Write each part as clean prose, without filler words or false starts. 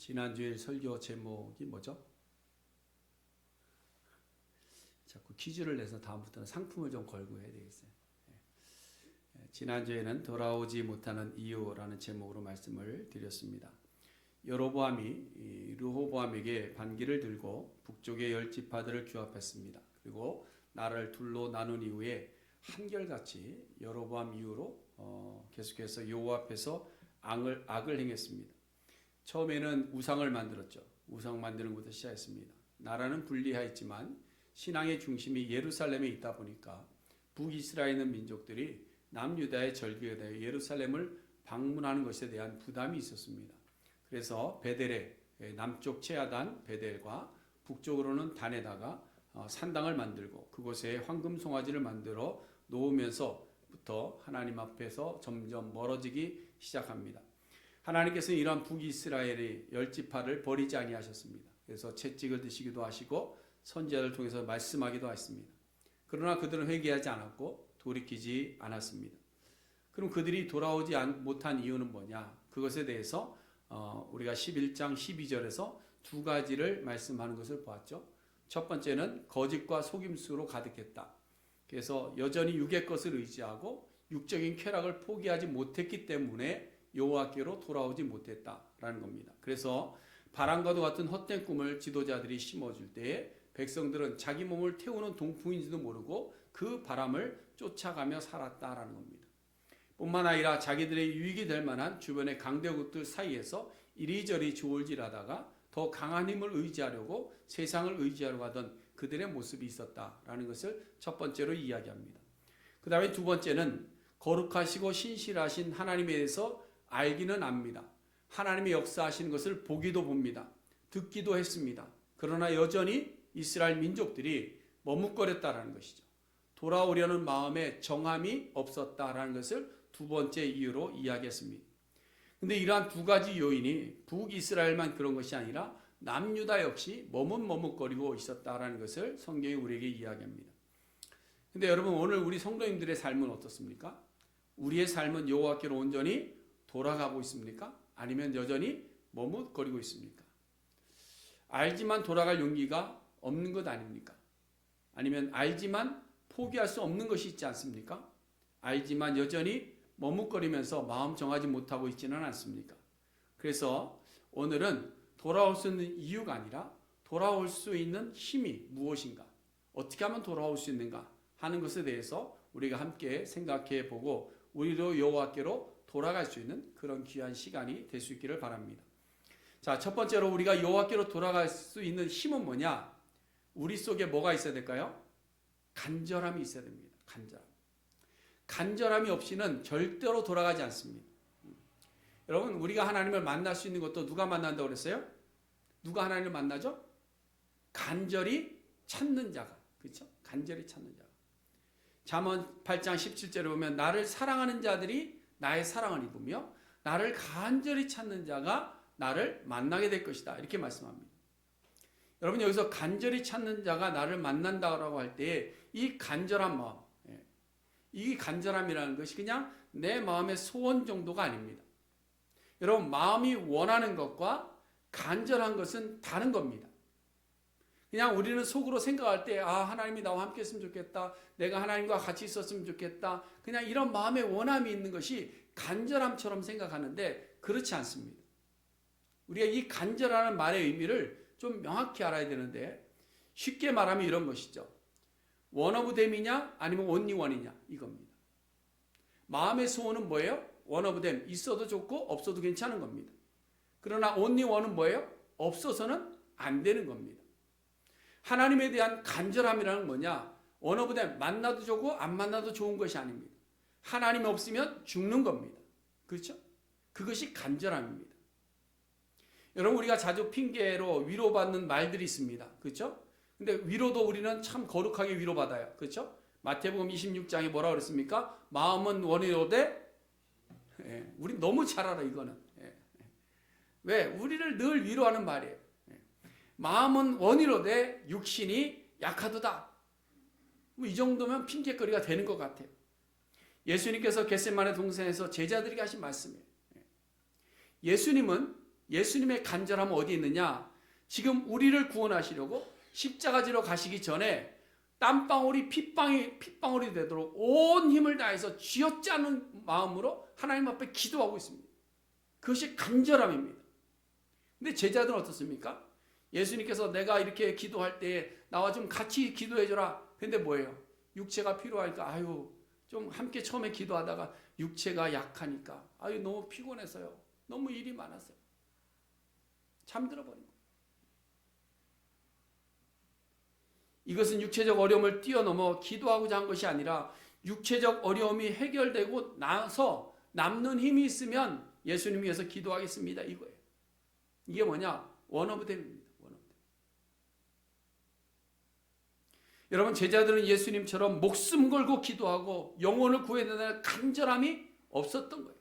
지난주일 설교 제목이 뭐죠? 자꾸 퀴즈를 내서 다음부터는 상품을 좀 걸고 해야 되겠어요. 지난주에는 돌아오지 못하는 이유라는 제목으로 말씀을 드렸습니다. 여로보암이 르호보암에게 반기를 들고 북쪽의 10지파들을 규합했습니다. 그리고 나라를 둘로 나눈 이후에 한결같이 여로보암 이후로 계속해서 여호와 앞에서 악을 행했습니다. 처음에는 우상을 만들었죠. 우상 만드는 것부터 시작했습니다. 나라는 분리하였지만 신앙의 중심이 예루살렘에 있다 보니까 북이스라엘에 있는 민족들이 남유다의 절기에 대해 예루살렘을 방문하는 것에 대한 부담이 있었습니다. 그래서 베델에 남쪽 체하단 베델과 북쪽으로는 단에다가 산당을 만들고 그곳에 황금 송아지를 만들어 놓으면서부터 하나님 앞에서 점점 멀어지기 시작합니다. 하나님께서는 이러한 북이스라엘의 10지파를 버리지 아니하셨습니다. 그래서 채찍을 드시기도 하시고 선지자를 통해서 말씀하기도 했습니다. 그러나 그들은 회개하지 않았고 돌이키지 않았습니다. 그럼 그들이 돌아오지 못한 이유는 뭐냐? 그것에 대해서 우리가 11장 12절에서 두 가지를 말씀하는 것을 보았죠. 첫 번째는 거짓과 속임수로 가득했다. 그래서 여전히 육의 것을 의지하고 육적인 쾌락을 포기하지 못했기 때문에 여호와께로 돌아오지 못했다라는 겁니다. 그래서 바람과도 같은 헛된 꿈을 지도자들이 심어줄 때에 백성들은 자기 몸을 태우는 동풍인지도 모르고 그 바람을 쫓아가며 살았다라는 겁니다. 뿐만 아니라 자기들의 유익이 될 만한 주변의 강대국들 사이에서 이리저리 조울질하다가 더 강한 힘을 의지하려고 세상을 의지하려고 하던 그들의 모습이 있었다라는 것을 첫 번째로 이야기합니다. 그 다음에 두 번째는 거룩하시고 신실하신 하나님에 대해서 알기는 압니다. 하나님의 역사하시는 것을 보기도 봅니다. 듣기도 했습니다. 그러나 여전히 이스라엘 민족들이 머뭇거렸다라는 것이죠. 돌아오려는 마음에 정함이 없었다라는 것을 두 번째 이유로 이야기했습니다. 근데 이러한 두 가지 요인이 북이스라엘만 그런 것이 아니라 남유다 역시 머뭇거리고 있었다라는 것을 성경이 우리에게 이야기합니다. 근데 여러분 오늘 우리 성도님들의 삶은 어떻습니까? 우리의 삶은 여호와께로 온전히 돌아가고 있습니까? 아니면 여전히 머뭇거리고 있습니까? 알지만 돌아갈 용기가 없는 것 아닙니까? 아니면 알지만 포기할 수 없는 것이 있지 않습니까? 알지만 여전히 머뭇거리면서 마음 정하지 못하고 있지는 않습니까? 그래서 오늘은 돌아올 수 있는 이유가 아니라 돌아올 수 있는 힘이 무엇인가? 어떻게 하면 돌아올 수 있는가? 하는 것에 대해서 우리가 함께 생각해 보고 우리도 여호와께로 돌아갈 수 있는 그런 귀한 시간이 될 수 있기를 바랍니다. 자, 첫 번째로 우리가 여호와께로 돌아갈 수 있는 힘은 뭐냐? 우리 속에 뭐가 있어야 될까요? 간절함이 있어야 됩니다. 간절함이 없이는 절대로 돌아가지 않습니다. 여러분, 우리가 하나님을 만날 수 있는 것도 누가 만난다고 그랬어요? 누가 하나님을 만나죠? 간절히 찾는 자가. 그렇죠? 간절히 찾는 자가. 잠언 8장 17절에 보면 나를 사랑하는 자들이 나의 사랑을 입으며 나를 간절히 찾는 자가 나를 만나게 될 것이다. 이렇게 말씀합니다. 여러분 여기서 간절히 찾는 자가 나를 만난다고 할 때 이 간절한 마음, 이 간절함이라는 것이 그냥 내 마음의 소원 정도가 아닙니다. 여러분 마음이 원하는 것과 간절한 것은 다른 겁니다. 그냥 우리는 속으로 생각할 때 하나님이 나와 함께 했으면 좋겠다. 내가 하나님과 같이 있었으면 좋겠다. 그냥 이런 마음의 원함이 있는 것이 간절함처럼 생각하는데 그렇지 않습니다. 우리가 이 간절하는 말의 의미를 좀 명확히 알아야 되는데 쉽게 말하면 이런 것이죠. one of them이냐 아니면 only one이냐 이겁니다. 마음의 소원은 뭐예요? one of them. 있어도 좋고 없어도 괜찮은 겁니다. 그러나 only one은 뭐예요? 없어서는 안 되는 겁니다. 하나님에 대한 간절함이라는 뭐냐? one of them. 만나도 좋고 안 만나도 좋은 것이 아닙니다. 하나님이 없으면 죽는 겁니다. 그렇죠? 그것이 간절함입니다. 여러분 우리가 자주 핑계로 위로받는 말들이 있습니다. 그렇죠? 근데 위로도 우리는 참 거룩하게 위로받아요. 그렇죠? 마태복음 26장에 뭐라고 그랬습니까? 마음은 원이로되 우리 너무 잘 알아 이거는. 왜? 우리를 늘 위로하는 말이에요. 마음은 원이로되 육신이 약하도다. 뭐 이 정도면 핑계거리가 되는 것 같아요. 예수님께서 겟세마네 동산에서 제자들에게 하신 말씀이에요. 예수님은 예수님의 간절함은 어디 있느냐? 지금 우리를 구원하시려고 십자가 지러 가시기 전에 땀방울이 핏방울이 되도록 온 힘을 다해서 쥐어짜 않은 마음으로 하나님 앞에 기도하고 있습니다. 그것이 간절함입니다. 근데 제자들은 어떻습니까? 예수님께서 내가 이렇게 기도할 때 나와 좀 같이 기도해줘라. 근데 뭐예요? 육체가 필요하니까 아유 좀 함께 처음에 기도하다가 육체가 약하니까 아유 너무 피곤해서요. 너무 일이 많았어요. 잠들어 버린 거예요. 이것은 육체적 어려움을 뛰어넘어 기도하고자 한 것이 아니라 육체적 어려움이 해결되고 나서 남는 힘이 있으면 예수님 위해서 기도하겠습니다. 이거예요. 이게 뭐냐? 원어브댐입니다. 여러분 제자들은 예수님처럼 목숨 걸고 기도하고 영혼을 구해야 된다는 간절함이 없었던 거예요.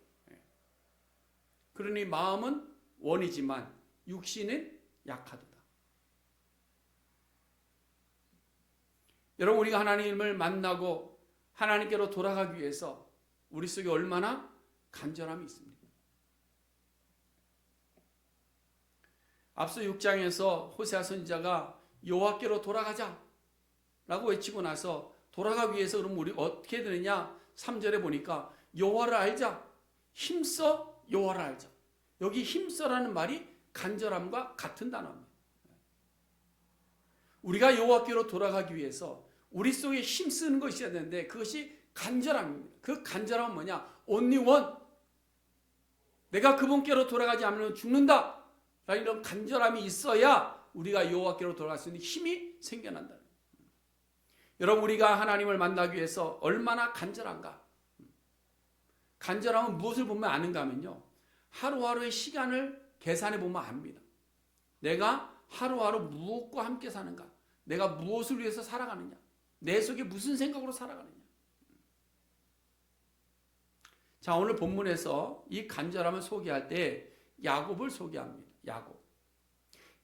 그러니 마음은 원이지만 육신은 약하도다. 여러분 우리가 하나님을 만나고 하나님께로 돌아가기 위해서 우리 속에 얼마나 간절함이 있습니다. 앞서 6장에서 호세아 선지자가 여호와께로 돌아가자 라고 외치고 나서 돌아가기 위해서 그럼 우리 어떻게 되느냐? 3절에 보니까 여호와를 알자. 힘써 여호와를 알자. 여기 힘써라는 말이 간절함과 같은 단어입니다. 우리가 여호와께로 돌아가기 위해서 우리 속에 힘쓰는 것이 있어야 되는데 그것이 간절함입니다. 그 간절함은 뭐냐? only one. 내가 그분께로 돌아가지 않으면 죽는다. 라는 이런 간절함이 있어야 우리가 여호와께로 돌아갈 수 있는 힘이 생겨난다. 여러분 우리가 하나님을 만나기 위해서 얼마나 간절한가? 간절함은 무엇을 보면 아는가 하면요. 하루하루의 시간을 계산해 보면 압니다. 내가 하루하루 무엇과 함께 사는가? 내가 무엇을 위해서 살아가느냐? 내 속에 무슨 생각으로 살아가느냐? 자, 오늘 본문에서 이 간절함을 소개할 때 야곱을 소개합니다.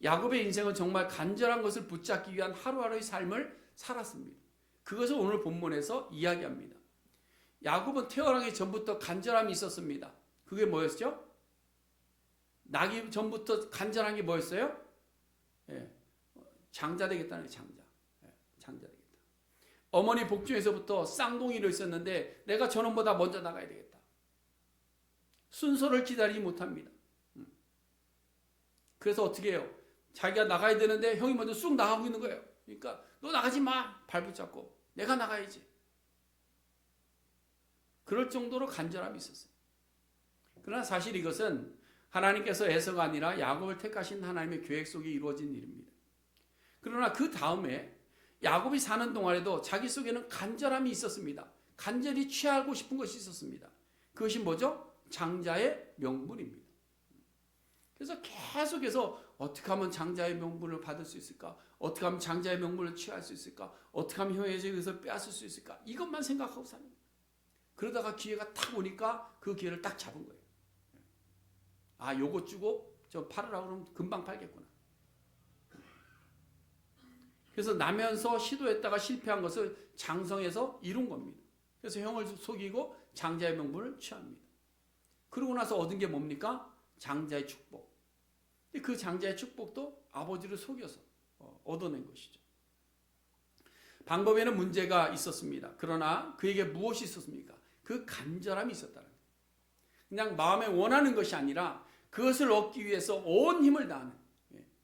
야곱의 인생은 정말 간절한 것을 붙잡기 위한 하루하루의 삶을 살았습니다. 그것을 오늘 본문에서 이야기합니다. 야곱은 태어나기 전부터 간절함이 있었습니다. 그게 뭐였죠? 나기 전부터 간절한 게 뭐였어요? 예, 장자 되겠다는 게 장자. 예, 장자 되겠다. 어머니 복중에서부터 쌍둥이로 있었는데 내가 저놈보다 먼저 나가야 되겠다. 순서를 기다리지 못합니다. 그래서 어떻게 해요? 자기가 나가야 되는데 형이 먼저 쑥 나가고 있는 거예요. 그러니까 너 나가지 마. 발 붙잡고. 내가 나가야지. 그럴 정도로 간절함이 있었어요. 그러나 사실 이것은 하나님께서 애서가 아니라 야곱을 택하신 하나님의 계획 속에 이루어진 일입니다. 그러나 그 다음에 야곱이 사는 동안에도 자기 속에는 간절함이 있었습니다. 간절히 취하고 싶은 것이 있었습니다. 그것이 뭐죠? 장자의 명분입니다. 그래서 계속해서 어떻게 하면 장자의 명분을 받을 수 있을까? 어떻게 하면 장자의 명분을 취할 수 있을까? 어떻게 하면 형에게 그것을 빼앗을 수 있을까? 이것만 생각하고 사는 거예요. 그러다가 기회가 딱 오니까 그 기회를 딱 잡은 거예요. 아, 요거 주고 저 팔으라고 그러면 금방 팔겠구나. 그래서 나면서 시도했다가 실패한 것을 장성해서 이룬 겁니다. 그래서 형을 속이고 장자의 명분을 취합니다. 그러고 나서 얻은 게 뭡니까? 장자의 축복. 그 장자의 축복도 아버지를 속여서 얻어낸 것이죠. 방법에는 문제가 있었습니다. 그러나 그에게 무엇이 있었습니까? 그 간절함이 있었다는 거예요. 그냥 마음에 원하는 것이 아니라 그것을 얻기 위해서 온 힘을 다하는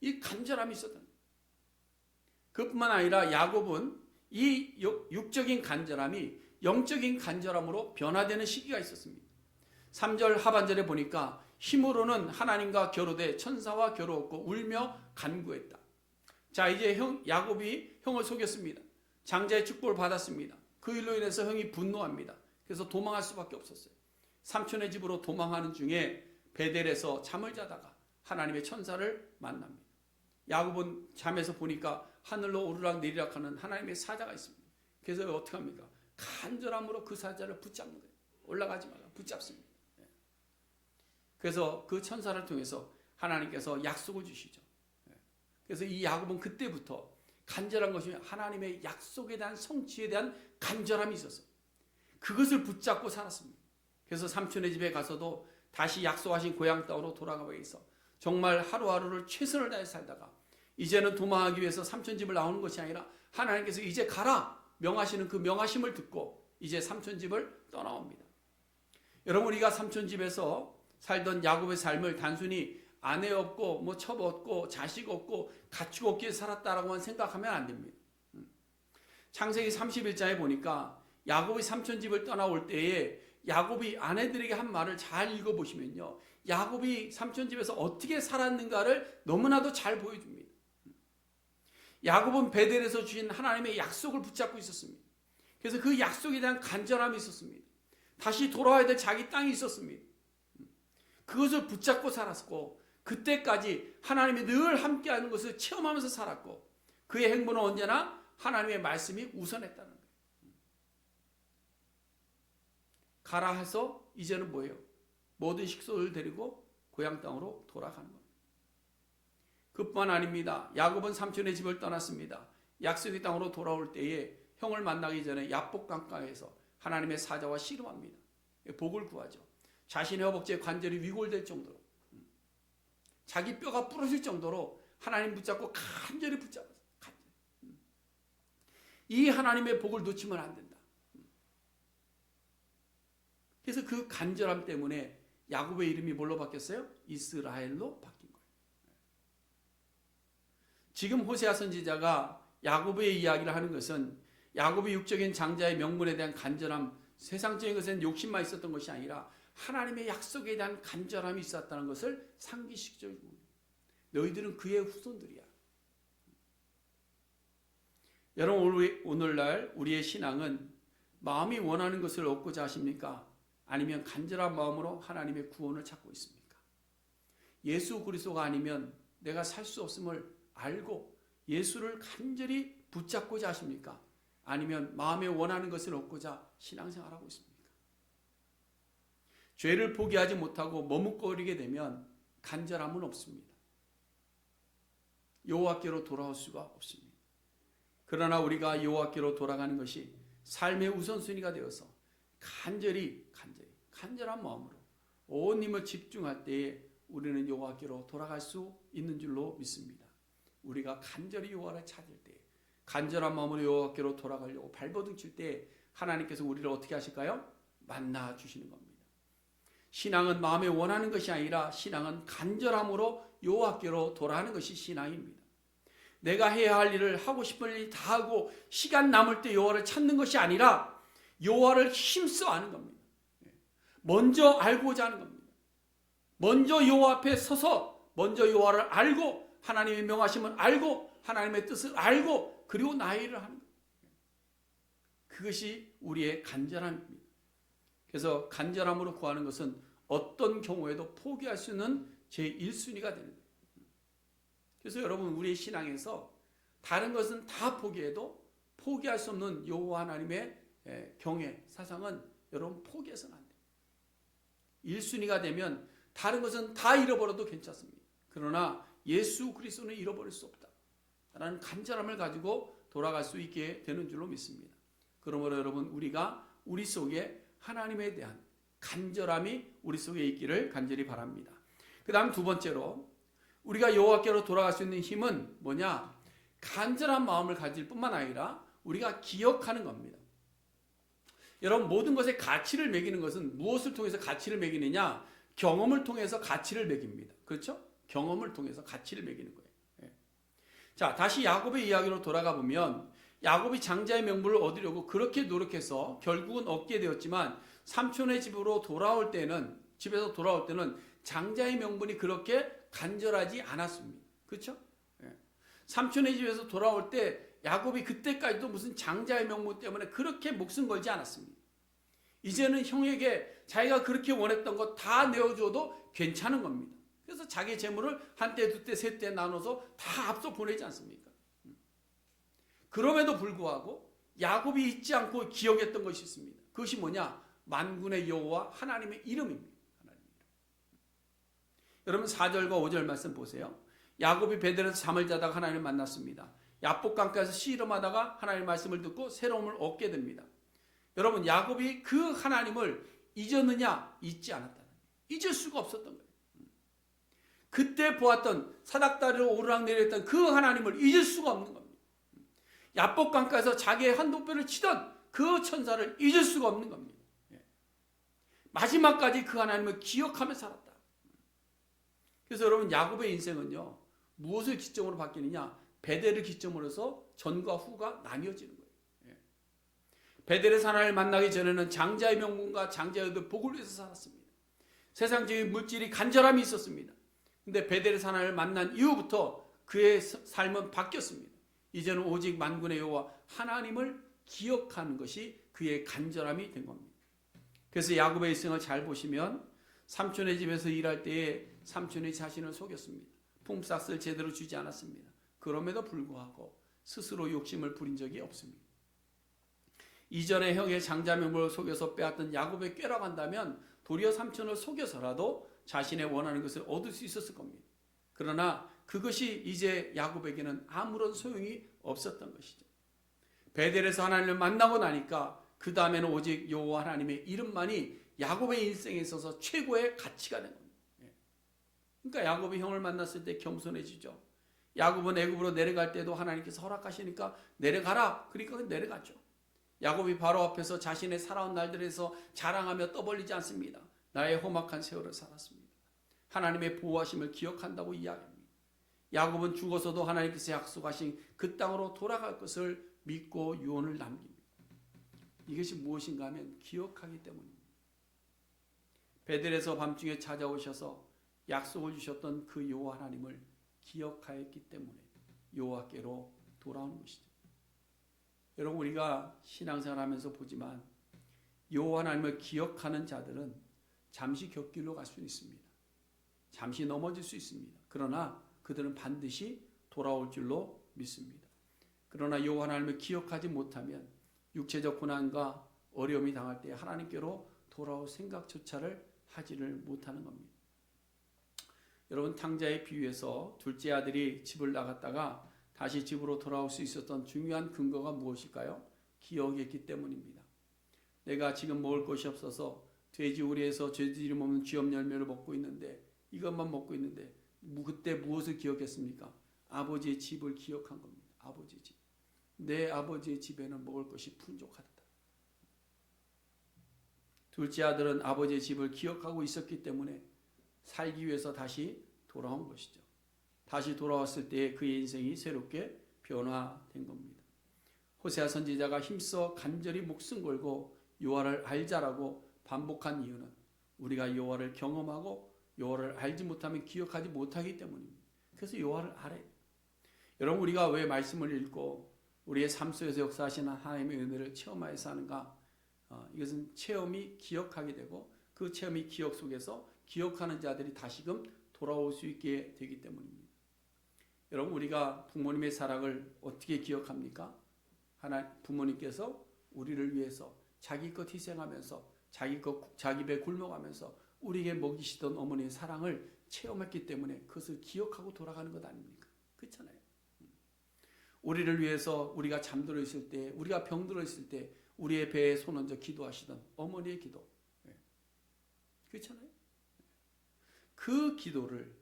이 간절함이 있었다는 거예요. 그뿐만 아니라 야곱은 이 육적인 간절함이 영적인 간절함으로 변화되는 시기가 있었습니다. 3절 하반절에 보니까 힘으로는 하나님과 겨루되 천사와 겨루었고 울며 간구했다. 자, 이제 야곱이 형을 속였습니다. 장자의 축복을 받았습니다. 그 일로 인해서 형이 분노합니다. 그래서 도망할 수밖에 없었어요. 삼촌의 집으로 도망하는 중에 베델에서 잠을 자다가 하나님의 천사를 만납니다. 야곱은 잠에서 보니까 하늘로 오르락 내리락 하는 하나님의 사자가 있습니다. 그래서 어떻게 합니까? 간절함으로 그 사자를 붙잡는 거예요. 올라가지 말라 붙잡습니다. 그래서 그 천사를 통해서 하나님께서 약속을 주시죠. 그래서 이 야곱은 그때부터 간절한 것이 하나님의 약속에 대한 성취에 대한 간절함이 있었어요. 그것을 붙잡고 살았습니다. 그래서 삼촌의 집에 가서도 다시 약속하신 고향 땅으로 돌아가기 위해서 정말 하루하루를 최선을 다해 살다가 이제는 도망하기 위해서 삼촌집을 나오는 것이 아니라 하나님께서 이제 가라 명하시는 그 명하심을 듣고 이제 삼촌집을 떠나옵니다. 여러분, 우리가 삼촌집에서 살던 야곱의 삶을 단순히 아내 없고 뭐 첩 없고 자식 없고 가축 없게 살았다라고만 생각하면 안 됩니다. 창세기 31장에 보니까 야곱이 삼촌집을 떠나올 때에 야곱이 아내들에게 한 말을 잘 읽어보시면요, 야곱이 삼촌집에서 어떻게 살았는가를 너무나도 잘 보여줍니다. 야곱은 베델에서 주신 하나님의 약속을 붙잡고 있었습니다. 그래서 그 약속에 대한 간절함이 있었습니다. 다시 돌아와야 될 자기 땅이 있었습니다. 그것을 붙잡고 살았고 그때까지 하나님이 늘 함께하는 것을 체험하면서 살았고 그의 행보는 언제나 하나님의 말씀이 우선했다는 거예요. 가라 해서 이제는 뭐예요? 모든 식소를 데리고 고향 땅으로 돌아가는 겁니다. 그뿐 아닙니다. 야곱은 삼촌의 집을 떠났습니다. 약속의 땅으로 돌아올 때에 형을 만나기 전에 야복 강가에서 하나님의 사자와 씨름합니다. 복을 구하죠. 자신의 허벅지에 관절이 위골될 정도로, 자기 뼈가 부러질 정도로 하나님 붙잡고 간절히 붙잡았어요. 이 하나님의 복을 놓치면 안 된다. 그래서 그 간절함 때문에 야곱의 이름이 뭘로 바뀌었어요? 이스라엘로 바뀐 거예요. 지금 호세아 선지자가 야곱의 이야기를 하는 것은 야곱의 육적인 장자의 명분에 대한 간절함, 세상적인 것에는 욕심만 있었던 것이 아니라 하나님의 약속에 대한 간절함이 있었다는 것을 상기시켜주는 거예요. 너희들은 그의 후손들이야. 여러분, 오늘날 우리의 신앙은 마음이 원하는 것을 얻고자 하십니까? 아니면 간절한 마음으로 하나님의 구원을 찾고 있습니까? 예수 그리스도가 아니면 내가 살 수 없음을 알고 예수를 간절히 붙잡고자 하십니까? 아니면 마음에 원하는 것을 얻고자 신앙생활하고 있습니까? 죄를 포기하지 못하고 머뭇거리게 되면 간절함은 없습니다. 여호와께로 돌아올 수가 없습니다. 그러나 우리가 여호와께로 돌아가는 것이 삶의 우선순위가 되어서 간절한 마음으로 온 힘을 집중할 때에 우리는 여호와께로 돌아갈 수 있는 줄로 믿습니다. 우리가 간절히 여호와를 찾을 때, 간절한 마음으로 여호와께로 돌아가려고 발버둥 칠 때 하나님께서 우리를 어떻게 하실까요? 만나 주시는 겁니다. 신앙은 마음에 원하는 것이 아니라 신앙은 간절함으로 여호와께로 돌아가는 것이 신앙입니다. 내가 해야 할 일을 하고 싶은 일 다 하고 시간 남을 때 여호와를 찾는 것이 아니라 여호와를 힘써 아는 겁니다. 먼저 알고자 하는 겁니다. 먼저 여호와 앞에 서서 먼저 여호와를 알고 하나님의 명하심을 알고 하나님의 뜻을 알고 그리고 나의 일을 하는 겁니다. 그것이 우리의 간절함입니다. 그래서 간절함으로 구하는 것은 어떤 경우에도 포기할 수 있는 제1순위가 되는 거예요. 그래서 여러분, 우리의 신앙에서 다른 것은 다 포기해도 포기할 수 없는 여호와 하나님의 경외 사상은 여러분 포기해서는 안 돼요. 1순위가 되면 다른 것은 다 잃어버려도 괜찮습니다. 그러나 예수 그리스도는 잃어버릴 수 없다 라는 간절함을 가지고 돌아갈 수 있게 되는 줄로 믿습니다. 그러므로 여러분, 우리가 우리 속에 하나님에 대한 간절함이 우리 속에 있기를 간절히 바랍니다. 그 다음 두 번째로 우리가 여호와께로 돌아갈 수 있는 힘은 뭐냐? 간절한 마음을 가질 뿐만 아니라 우리가 기억하는 겁니다. 여러분, 모든 것에 가치를 매기는 것은 무엇을 통해서 가치를 매기느냐? 경험을 통해서 가치를 매깁니다. 그렇죠? 경험을 통해서 가치를 매기는 거예요. 자, 다시 야곱의 이야기로 돌아가 보면 야곱이 장자의 명분을 얻으려고 그렇게 노력해서 결국은 얻게 되었지만 삼촌의 집에서 돌아올 때는 장자의 명분이 그렇게 간절하지 않았습니다. 그렇죠? 삼촌의 집에서 돌아올 때 야곱이 그때까지도 무슨 장자의 명분 때문에 그렇게 목숨 걸지 않았습니다. 이제는 형에게 자기가 그렇게 원했던 거 다 내어줘도 괜찮은 겁니다. 그래서 자기 재물을 한때, 두때, 세때 나눠서 다 앞서 보내지 않습니까? 그럼에도 불구하고 야곱이 잊지 않고 기억했던 것이 있습니다. 그것이 뭐냐? 만군의 여호와 하나님의 이름입니다. 하나님의 이름. 여러분, 4절과 5절 말씀 보세요. 야곱이 베델에서 잠을 자다가 하나님을 만났습니다. 야복강가에서 씨름하다가 하나님의 말씀을 듣고 새로움을 얻게 됩니다. 여러분, 야곱이 그 하나님을 잊었느냐? 잊지 않았다는 거예요. 잊을 수가 없었던 거예요. 그때 보았던 사닥다리로 오르락내리했던 그 하나님을 잊을 수가 없는 겁니다. 야복 강가에서 자기의 한독배를 치던 그 천사를 잊을 수가 없는 겁니다. 마지막까지 그 하나님을 기억하며 살았다. 그래서 여러분, 야곱의 인생은요, 무엇을 기점으로 바뀌느냐? 베델을 기점으로 해서 전과 후가 나뉘어지는 거예요. 베델의 하나님을 만나기 전에는 장자의 명분과 장자의 복을 위해서 살았습니다. 세상적인 물질이 간절함이 있었습니다. 근데 베델의 하나님을 만난 이후부터 그의 삶은 바뀌었습니다. 이제는 오직 만군의 여호와 하나님을 기억하는 것이 그의 간절함이 된 겁니다. 그래서 야곱의 일생을 잘 보시면 삼촌의 집에서 일할 때에 삼촌이 자신을 속였습니다. 품삯을 제대로 주지 않았습니다. 그럼에도 불구하고 스스로 욕심을 부린 적이 없습니다. 이전에 형의 장자명분을 속여서 빼앗던 야곱의 꾀라고 한다면 도리어 삼촌을 속여서라도 자신의 원하는 것을 얻을 수 있었을 겁니다. 그러나 그것이 이제 야곱에게는 아무런 소용이 없었던 것이죠. 베델에서 하나님을 만나고 나니까 그 다음에는 오직 여호와 하나님의 이름만이 야곱의 인생에 있어서 최고의 가치가 된 겁니다. 그러니까 야곱이 형을 만났을 때 겸손해지죠. 야곱은 애굽으로 내려갈 때도 하나님께서 허락하시니까 내려가라. 그러니까 내려갔죠. 야곱이 바로 앞에서 자신의 살아온 날들에서 자랑하며 떠벌리지 않습니다. 나의 험악한 세월을 살았습니다. 하나님의 보호하심을 기억한다고 이야기합니다. 야곱은 죽어서도 하나님께서 약속하신 그 땅으로 돌아갈 것을 믿고 유언을 남깁니다. 이것이 무엇인가 하면 기억하기 때문입니다. 베델에서 밤중에 찾아오셔서 약속을 주셨던 그 여호와 하나님을 기억하였기 때문에 여호와께로 돌아오는 것이죠. 여러분, 우리가 신앙생활하면서 보지만 여호와 하나님을 기억하는 자들은 잠시 곁길로 갈 수 있습니다. 잠시 넘어질 수 있습니다. 그러나 그들은 반드시 돌아올 줄로 믿습니다. 그러나 여호와 하나님을 기억하지 못하면 육체적 고난과 어려움이 당할 때 하나님께로 돌아올 생각조차를 하지를 못하는 겁니다. 여러분, 탕자의 비유에서 둘째 아들이 집을 나갔다가 다시 집으로 돌아올 수 있었던 중요한 근거가 무엇일까요? 기억이었기 때문입니다. 내가 지금 먹을 것이 없어서 돼지우리에서 죄지름 없는 쥐업 열매를 먹고 있는데, 이것만 먹고 있는데 그때 무엇을 기억했습니까? 아버지의 집을 기억한 겁니다. 아버지의 집. 내 아버지의 집에는 먹을 것이 풍족하다. 둘째 아들은 아버지의 집을 기억하고 있었기 때문에 살기 위해서 다시 돌아온 것이죠. 다시 돌아왔을 때 그의 인생이 새롭게 변화된 겁니다. 호세아 선지자가 힘써 간절히 목숨 걸고 여호와를 알자라고 반복한 이유는 우리가 여호와를 경험하고 여호와를 알지 못하면 기억하지 못하기 때문입니다. 그래서 여호와를 알아야 돼요. 여러분, 우리가 왜 말씀을 읽고 우리의 삶 속에서 역사하시는 하나님의 은혜를 체험하여 사는가? 이것은 체험이 기억하게 되고 그 체험이 기억 속에서 기억하는 자들이 다시금 돌아올 수 있게 되기 때문입니다. 여러분, 우리가 부모님의 사랑을 어떻게 기억합니까? 부모님께서 우리를 위해서 자기 것 희생하면서 자기 배 굶어가면서 우리에게 먹이시던 어머니의 사랑을 체험했기 때문에 그것을 기억하고 돌아가는 것 아닙니까? 그렇잖아요. 우리를 위해서 우리가 잠들어 있을 때, 우리가 병들어 있을 때 우리의 배에 손 얹어 기도하시던 어머니의 기도. 그렇잖아요. 그 기도를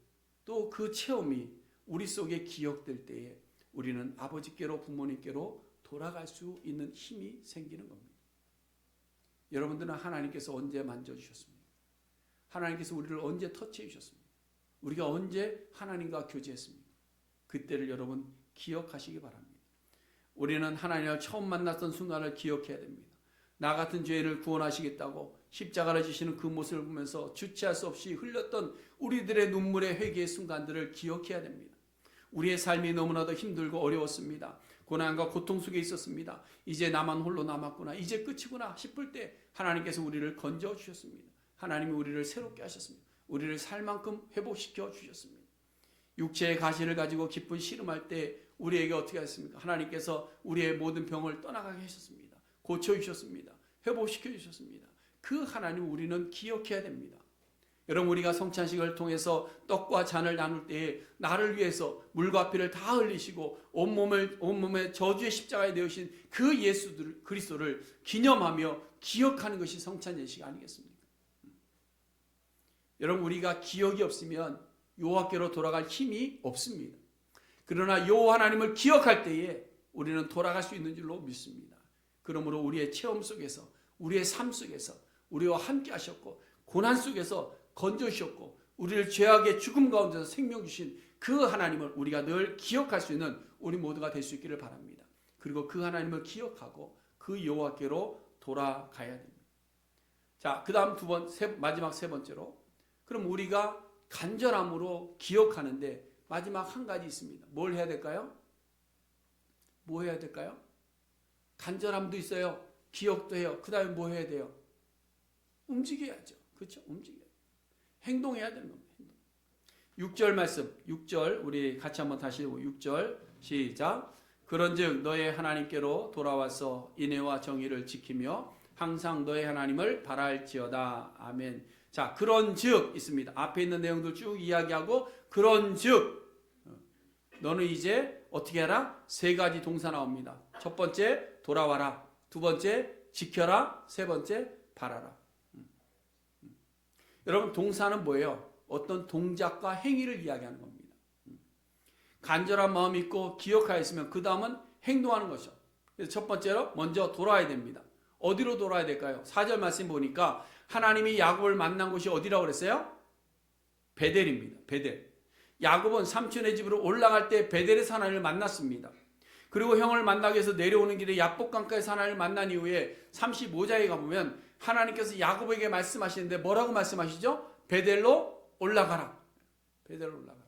또 그 체험이 우리 속에 기억될 때에 우리는 아버지께로 부모님께로 돌아갈 수 있는 힘이 생기는 겁니다. 여러분들은 하나님께서 언제 만져주셨습니까? 하나님께서 우리를 언제 터치해 주셨습니까? 우리가 언제 하나님과 교제했습니까? 그때를 여러분 기억하시기 바랍니다. 우리는 하나님을 처음 만났던 순간을 기억해야 됩니다. 나 같은 죄인을 구원하시겠다고 십자가를 지시는 그 모습을 보면서 주체할 수 없이 흘렸던 우리들의 눈물의 회개의 순간들을 기억해야 됩니다. 우리의 삶이 너무나도 힘들고 어려웠습니다. 고난과 고통 속에 있었습니다. 이제 나만 홀로 남았구나, 이제 끝이구나 싶을 때 하나님께서 우리를 건져 주셨습니다. 하나님이 우리를 새롭게 하셨습니다. 우리를 살 만큼 회복시켜 주셨습니다. 육체의 가시를 가지고 기쁜 씨름할 때 우리에게 어떻게 하셨습니까? 하나님께서 우리의 모든 병을 떠나가게 하셨습니다. 고쳐주셨습니다. 회복시켜 주셨습니다. 그 하나님을 우리는 기억해야 됩니다. 여러분, 우리가 성찬식을 통해서 떡과 잔을 나눌 때에 나를 위해서 물과 피를 다 흘리시고 온몸에 저주의 십자가에 내으신 그 예수 그리스도를 기념하며 기억하는 것이 성찬 예식 아니겠습니까? 여러분, 우리가 기억이 없으면 여호와께로 돌아갈 힘이 없습니다. 그러나 여호와 하나님을 기억할 때에 우리는 돌아갈 수 있는 줄로 믿습니다. 그러므로 우리의 체험 속에서, 우리의 삶 속에서 우리와 함께 하셨고, 고난 속에서 건져주셨고, 우리를 죄악의 죽음 가운데서 생명 주신 그 하나님을 우리가 늘 기억할 수 있는 우리 모두가 될 수 있기를 바랍니다. 그리고 그 하나님을 기억하고 그 여호와께로 돌아가야 됩니다. 자, 그 다음 마지막 세 번째로, 그럼 우리가 간절함으로 기억하는데 마지막 한 가지 있습니다. 뭘 해야 될까요? 뭐 해야 될까요? 간절함도 있어요. 기억도 해요. 그 다음에 뭐 해야 돼요? 움직여야죠. 그렇죠? 움직여요. 행동해야 되는 겁니다. 6절 말씀, 6절 우리 같이 한번 다시 읽고 6절 시작. 그런즉 너의 하나님께로 돌아와서 인애와 정의를 지키며 항상 너의 하나님을 바랄지어다. 아멘. 자, 그런즉 있습니다. 앞에 있는 내용들 쭉 이야기하고 그런즉 너는 이제 어떻게 하라? 세 가지 동사 나옵니다. 첫 번째 돌아와라. 두 번째 지켜라. 세 번째 바라라. 여러분 동사는 뭐예요? 어떤 동작과 행위를 이야기하는 겁니다. 간절한 마음이 있고 기억하였으면 그 다음은 행동하는 것이죠. 그래서 첫 번째로 먼저 돌아와야 됩니다. 어디로 돌아야 될까요? 4절 말씀 보니까 하나님이 야곱을 만난 곳이 어디라고 그랬어요? 베델입니다. 베델. 야곱은 삼촌의 집으로 올라갈 때 베델에서 하나님을 만났습니다. 그리고 형을 만나기 위해서 내려오는 길에 야복강가에서 하나님을 만난 이후에 35장에 가보면 하나님께서 야곱에게 말씀하시는데 뭐라고 말씀하시죠? 베델로 올라가라. 베델로 올라가라.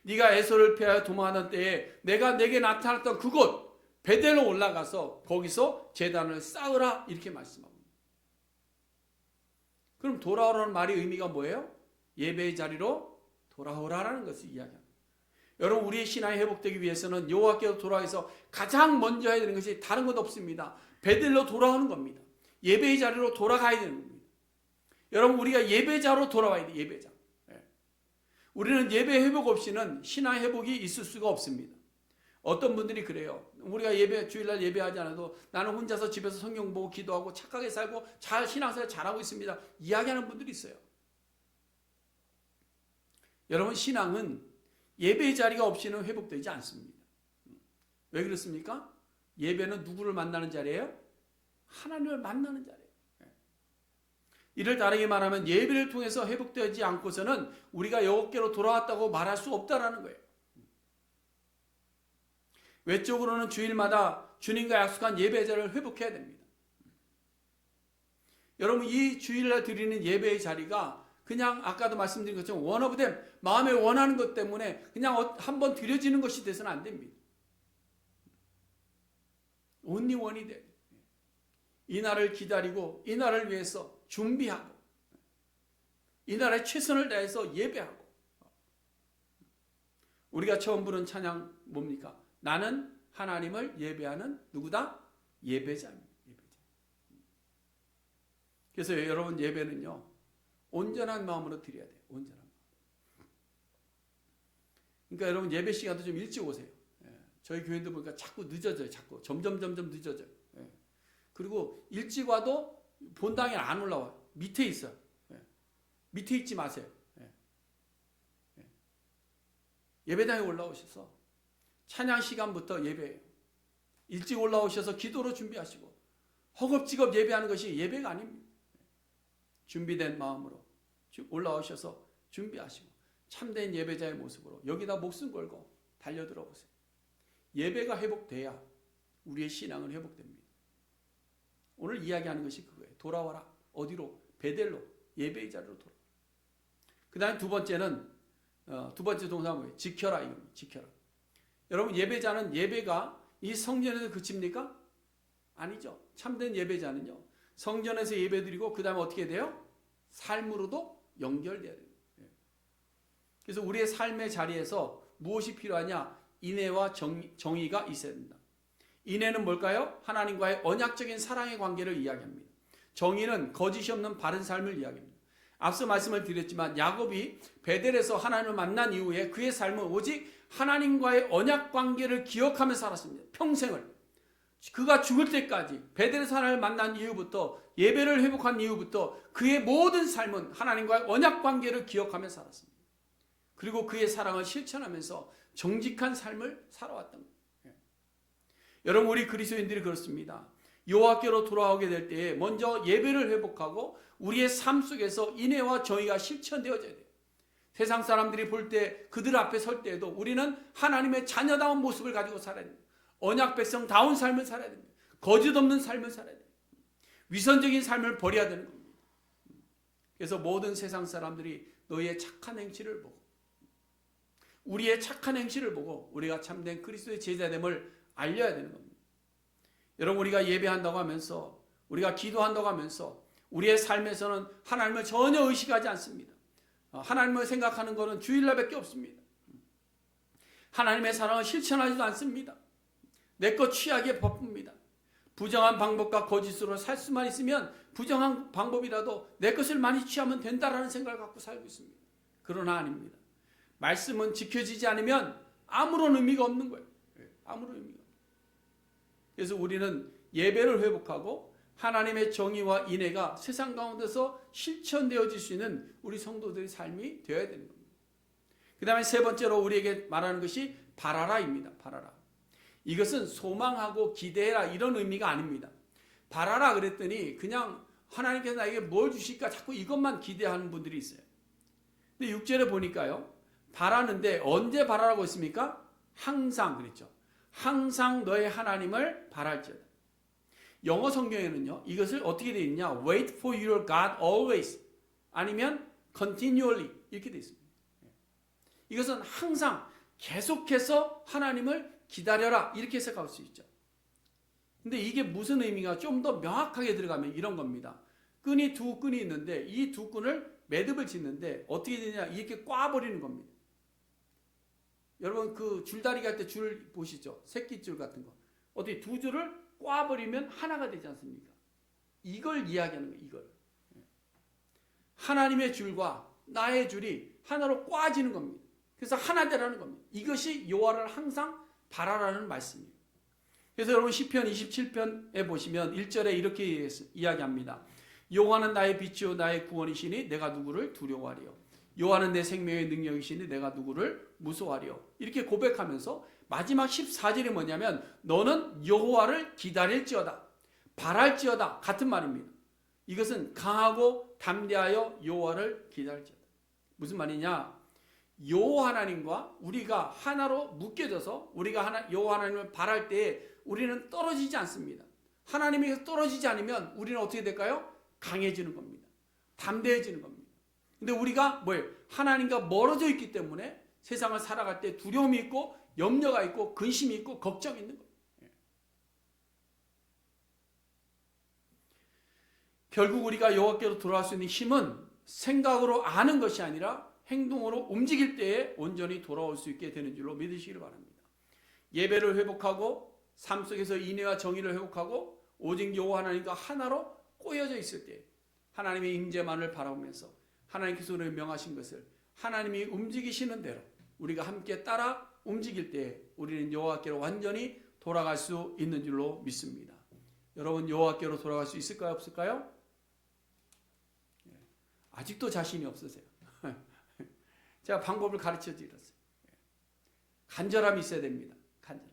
네가 에서를 피하여 도망하던 때에 내가 내게 나타났던 그곳 베델로 올라가서 거기서 제단을 쌓으라 이렇게 말씀합니다. 그럼 돌아오라는 말의 의미가 뭐예요? 예배의 자리로 돌아오라라는 것을 이야기합니다. 여러분 우리의 신앙이 회복되기 위해서는 여호와께로 돌아와서 가장 먼저 해야 되는 것이 다른 것 없습니다. 베델로 돌아오는 겁니다. 예배의 자리로 돌아가야 되는 겁니다. 여러분 우리가 예배자로 돌아와야 돼요. 예배자. 우리는 예배 회복 없이는 신앙 회복이 있을 수가 없습니다. 어떤 분들이 그래요. 우리가 주일날 예배하지 않아도 나는 혼자서 집에서 성경 보고 기도하고 착하게 살고 잘 신앙생활 잘하고 있습니다. 이야기하는 분들이 있어요. 여러분 신앙은 예배의 자리가 없이는 회복되지 않습니다. 왜 그렇습니까? 예배는 누구를 만나는 자리예요? 하나님을 만나는 자리예요. 이를 다르게 말하면 예배를 통해서 회복되지 않고서는 우리가 여호와께로 돌아왔다고 말할 수 없다라는 거예요. 외적으로는 주일마다 주님과 약속한 예배 자리를 회복해야 됩니다. 여러분 이 주일날 드리는 예배의 자리가 그냥 아까도 말씀드린 것처럼 원어브댐 마음에 원하는 것 때문에 그냥 한번 드려지는 것이 돼서는 안 됩니다. only one이 돼. 이 날을 기다리고 이 날을 위해서 준비하고 이 날에 최선을 다해서 예배하고 우리가 처음 부른 찬양 뭡니까? 나는 하나님을 예배하는 누구다? 예배자입니다. 예배자. 그래서 여러분 예배는요 온전한 마음으로 드려야 돼요. 온전한 마음. 그러니까 여러분 예배 시간도 좀 일찍 오세요. 저희 교회도 보니까 자꾸 늦어져요. 자꾸 점점 늦어져요. 그리고 일찍 와도 본당에 안 올라와요. 밑에 있어요. 밑에 있지 마세요. 예배당에 올라오셔서 찬양 시간부터 예배해요. 일찍 올라오셔서 기도로 준비하시고 허겁지겁 예배하는 것이 예배가 아닙니다. 준비된 마음으로 올라오셔서 준비하시고 참된 예배자의 모습으로 여기다 목숨 걸고 달려들어 보세요. 예배가 회복돼야 우리의 신앙은 회복됩니다. 오늘 이야기하는 것이 그거예요. 돌아와라. 어디로? 베델로. 예배의 자리로 돌아와. 그 다음에 두 번째는 두 번째 동사는 뭐예요? 지켜라 이겁니다. 지켜라. 여러분 예배자는 예배가 이 성전에서 그칩니까? 아니죠. 참된 예배자는요. 성전에서 예배드리고 그 다음에 어떻게 돼요? 삶으로도 연결돼야 돼요. 그래서 우리의 삶의 자리에서 무엇이 필요하냐? 인애와 정의가 있어야 된다. 인애는 뭘까요? 하나님과의 언약적인 사랑의 관계를 이야기합니다. 정의는 거짓이 없는 바른 삶을 이야기합니다. 앞서 말씀을 드렸지만 야곱이 베델에서 하나님을 만난 이후에 그의 삶은 오직 하나님과의 언약 관계를 기억하며 살았습니다. 평생을. 그가 죽을 때까지 베델에서 하나님을 만난 이후부터 예배를 회복한 이후부터 그의 모든 삶은 하나님과의 언약 관계를 기억하며 살았습니다. 그리고 그의 사랑을 실천하면서 정직한 삶을 살아왔던 거예요. 여러분, 우리 그리스도인들이 그렇습니다. 여호와께로 돌아오게 될 때에 먼저 예배를 회복하고 우리의 삶 속에서 인애와 정의가 실천되어져야 돼요. 세상 사람들이 볼 때 그들 앞에 설 때에도 우리는 하나님의 자녀다운 모습을 가지고 살아야 됩니다. 언약 백성다운 삶을 살아야 됩니다. 거짓 없는 삶을 살아야 됩니다. 위선적인 삶을 버려야 되는 겁니다. 그래서 모든 세상 사람들이 너희의 착한 행실을 보고 우리의 착한 행실을 보고 우리가 참된 그리스도의 제자됨을 알려야 되는 겁니다. 여러분, 우리가 예배한다고 하면서 우리가 기도한다고 하면서 우리의 삶에서는 하나님을 전혀 의식하지 않습니다. 하나님을 생각하는 것은 주일날밖에 없습니다. 하나님의 사랑을 실천하지도 않습니다. 내 것 취하기에 바쁩니다. 부정한 방법과 거짓으로 살 수만 있으면 부정한 방법이라도 내 것을 많이 취하면 된다라는 생각을 갖고 살고 있습니다. 그러나 아닙니다. 말씀은 지켜지지 않으면 아무런 의미가 없는 거예요. 아무런 의미가 없어요. 그래서 우리는 예배를 회복하고 하나님의 정의와 인애가 세상 가운데서 실천되어질 수 있는 우리 성도들의 삶이 되어야 되는 겁니다. 그 다음에 세 번째로 우리에게 말하는 것이 바라라입니다. 바라라. 이것은 소망하고 기대해라 이런 의미가 아닙니다. 바라라 그랬더니 그냥 하나님께서 나에게 뭘 주실까 자꾸 이것만 기대하는 분들이 있어요. 근데 6절에 보니까요. 바라는데 언제 바라라고 했습니까? 항상 그랬죠. 항상 너의 하나님을 바랄지어다. 영어 성경에는요. 이것을 어떻게 되어 있냐? Wait for your God always 아니면 continually 이렇게 되어 있습니다. 이것은 항상 계속해서 하나님을 기다려라 이렇게 해석할 수 있죠. 근데 이게 무슨 의미가 좀 더 명확하게 들어가면 이런 겁니다. 끈이 두 끈이 있는데 이 두 끈을 매듭을 짓는데 어떻게 되냐 이렇게 꽈버리는 겁니다. 여러분 그 줄다리기 할 때 줄 보시죠. 새끼줄 같은 거. 어떻게 두 줄을 꽈버리면 하나가 되지 않습니까? 이걸 이야기하는 거예요. 이걸. 하나님의 줄과 나의 줄이 하나로 꽈지는 겁니다. 그래서 하나 되라는 겁니다. 이것이 여호와를 항상 바라라는 말씀이에요. 그래서 여러분 시편 27편에 보시면 1절에 이렇게 이야기합니다. 여호와는 나의 빛이요 나의 구원이시니 내가 누구를 두려워하리요. 여호와는 내 생명의 능력이시니 내가 누구를 무서워하리요. 이렇게 고백하면서 마지막 14절이 뭐냐면 너는 여호와를 기다릴지어다. 바랄지어다. 같은 말입니다. 이것은 강하고 담대하여 여호와를 기다릴지어다. 무슨 말이냐? 여호와 하나님과 우리가 하나로 묶여져서 우리가 여호와 하나님을 바랄 때 우리는 떨어지지 않습니다. 하나님에게서 떨어지지 않으면 우리는 어떻게 될까요? 강해지는 겁니다. 담대해지는 겁니다. 근데 우리가 뭐예요? 하나님과 멀어져 있기 때문에 세상을 살아갈 때 두려움이 있고 염려가 있고 근심이 있고 걱정이 있는 거예요. 결국 우리가 여호와께로 돌아갈 수 있는 힘은 생각으로 아는 것이 아니라 행동으로 움직일 때에 온전히 돌아올 수 있게 되는 줄로 믿으시기를 바랍니다. 예배를 회복하고 삶 속에서 인애와 정의를 회복하고 오직 여호와 하나님과 하나로 꼬여져 있을 때 하나님의 임재만을 바라보면서 하나님께서 우리를 명하신 것을 하나님이 움직이시는 대로 우리가 함께 따라 움직일 때 우리는 여호와께로 완전히 돌아갈 수 있는 줄로 믿습니다. 여러분 여호와께로 돌아갈 수 있을까요? 없을까요? 아직도 자신이 없으세요. 제가 방법을 가르쳐 드렸어요. 간절함이 있어야 됩니다. 간절함.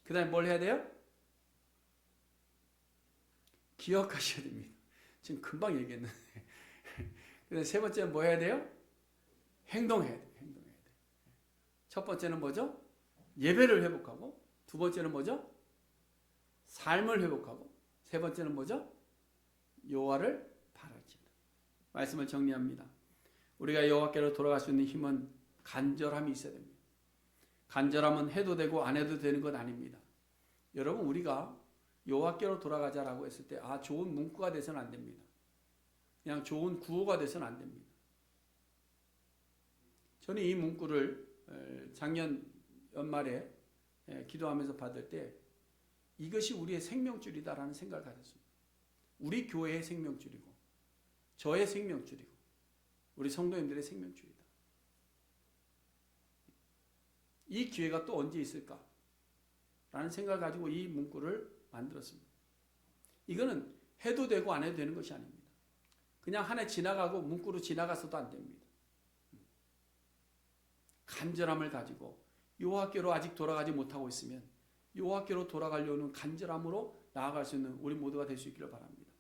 그 다음에 뭘 해야 돼요? 기억하셔야 됩니다. 지금 금방 얘기했는데. 그다음에 세 번째는 뭐 해야 돼요? 행동해야 돼요. 행동해야 돼요. 첫 번째는 뭐죠? 예배를 회복하고 두 번째는 뭐죠? 삶을 회복하고 세 번째는 뭐죠? 여호와를 바랄지어다. 말씀을 정리합니다. 우리가 여호와께로 돌아갈 수 있는 힘은 간절함이 있어야 됩니다. 간절함은 해도 되고 안 해도 되는 건 아닙니다. 여러분 우리가 여호와께로 돌아가자라고 했을 때 좋은 문구가 돼서는 안 됩니다. 그냥 좋은 구호가 돼서는 안 됩니다. 저는 이 문구를 작년 연말에 기도하면서 받을 때 이것이 우리의 생명줄이다라는 생각을 가졌습니다. 우리 교회의 생명줄이고 저의 생명줄이고 우리 성도님들의 생명줄이다. 이 기회가 또 언제 있을까? 라는 생각을 가지고 이 문구를 만들었습니다. 이거는 해도 되고 안 해도 되는 것이 아닙니다. 그냥 한 해 지나가고 문구로 지나가서도 안 됩니다. 간절함을 가지고 여호와께로 아직 돌아가지 못하고 있으면 여호와께로 돌아가려는 간절함으로 나아갈 수 있는 우리 모두가 될 수 있기를 바랍니다.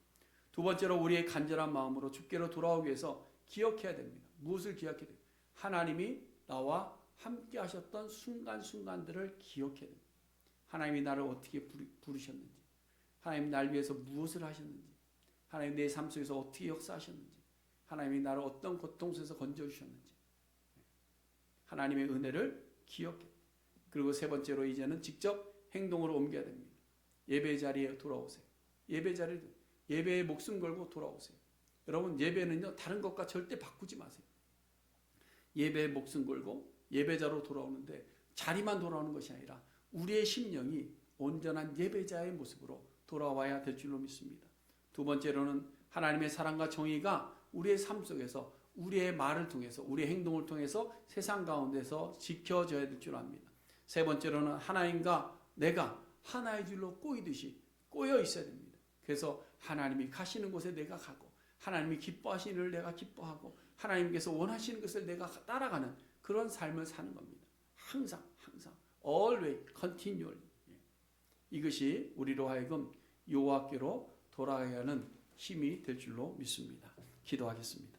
두 번째로 우리의 간절한 마음으로 주께로 돌아오기 위해서 기억해야 됩니다. 무엇을 기억해야 됩니까? 하나님이 나와 함께 하셨던 순간순간들을 기억해야 됩니다. 하나님이 나를 어떻게 부르셨는지, 하나님이 날 위해서 무엇을 하셨는지, 하나님이 내 삶 속에서 어떻게 역사하셨는지, 하나님이 나를 어떤 고통 속에서 건져주셨는지, 하나님의 은혜를 기억해. 그리고 세 번째로 이제는 직접 행동으로 옮겨야 됩니다. 예배 자리에 돌아오세요. 예배 자리에, 예배에 목숨 걸고 돌아오세요. 여러분, 예배는요, 다른 것과 절대 바꾸지 마세요. 예배에 목숨 걸고 예배자로 돌아오는데 자리만 돌아오는 것이 아니라 우리의 심령이 온전한 예배자의 모습으로 돌아와야 될 줄로 믿습니다. 두 번째로는 하나님의 사랑과 정의가 우리의 삶 속에서 우리의 말을 통해서 우리의 행동을 통해서 세상 가운데서 지켜져야 될 줄 압니다. 세 번째로는 하나님과 내가 하나의 줄로 꼬이듯이 꼬여 있어야 됩니다. 그래서 하나님이 가시는 곳에 내가 가고 하나님이 기뻐하시는 일을 내가 기뻐하고 하나님께서 원하시는 것을 내가 따라가는 그런 삶을 사는 겁니다. 항상 always continually. 이것이 우리로 하여금 여호와께로 돌아가야 하는 힘이 될 줄로 믿습니다. 기도하겠습니다.